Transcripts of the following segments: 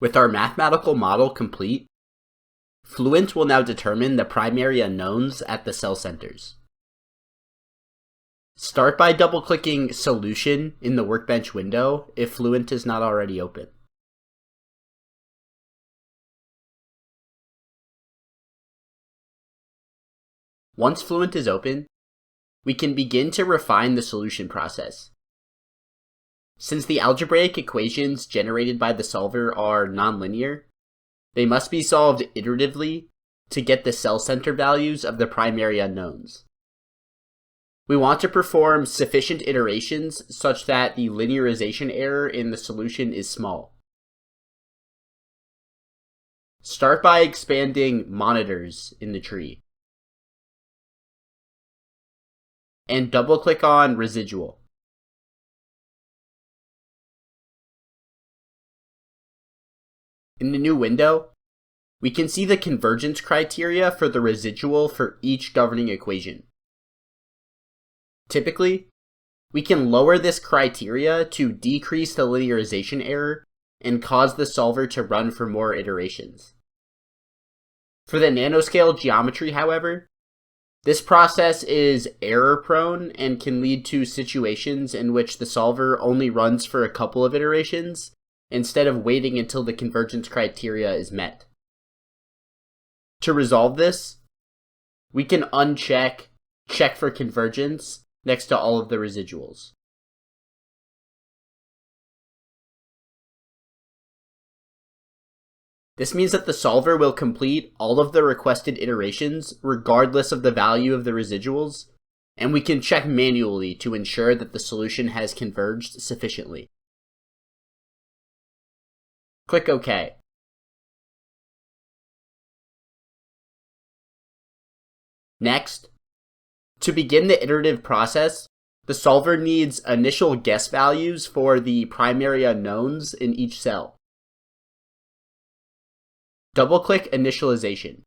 With our mathematical model complete, Fluent will now determine the primary unknowns at the cell centers. Start by double-clicking Solution in the Workbench window if Fluent is not already open. Once Fluent is open, we can begin to refine the solution process. Since the algebraic equations generated by the solver are nonlinear, they must be solved iteratively to get the cell center values of the primary unknowns. We want to perform sufficient iterations such that the linearization error in the solution is small. Start by expanding monitors in the tree, and double-click on Residual. In the new window, we can see the convergence criteria for the residual for each governing equation. Typically, we can lower this criteria to decrease the linearization error and cause the solver to run for more iterations. For the nanoscale geometry, however, this process is error-prone and can lead to situations in which the solver only runs for a couple of iterations instead of waiting until the convergence criteria is met. To resolve this, we can uncheck Check for Convergence next to all of the residuals. This means that the solver will complete all of the requested iterations regardless of the value of the residuals, and we can check manually to ensure that the solution has converged sufficiently. Click OK. Next, to begin the iterative process, the solver needs initial guess values for the primary unknowns in each cell. Double-click Initialization.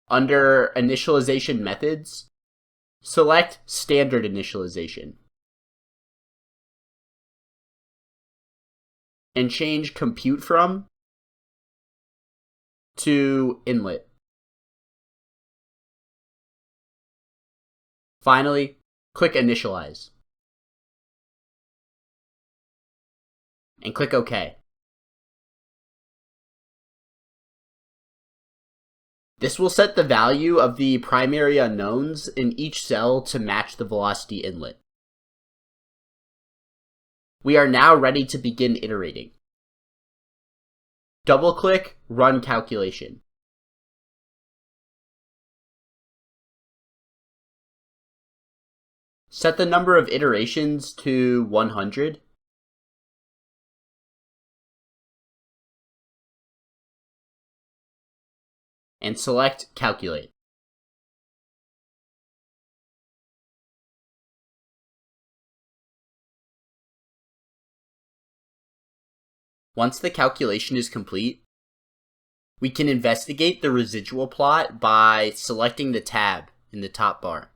Under Initialization Methods, select Standard Initialization, and change Compute From to Inlet. Finally, click Initialize, and click OK. This will set the value of the primary unknowns in each cell to match the velocity inlet. We are now ready to begin iterating. Double-click Run Calculation. Set the number of iterations to 100. And select Calculate. Once the calculation is complete, we can investigate the residual plot by selecting the tab in the top bar.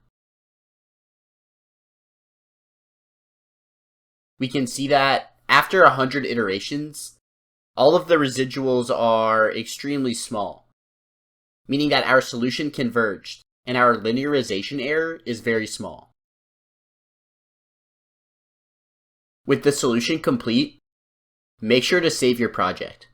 We can see that after 100 iterations, all of the residuals are extremely small, meaning that our solution converged and our linearization error is very small. With the solution complete, make sure to save your project.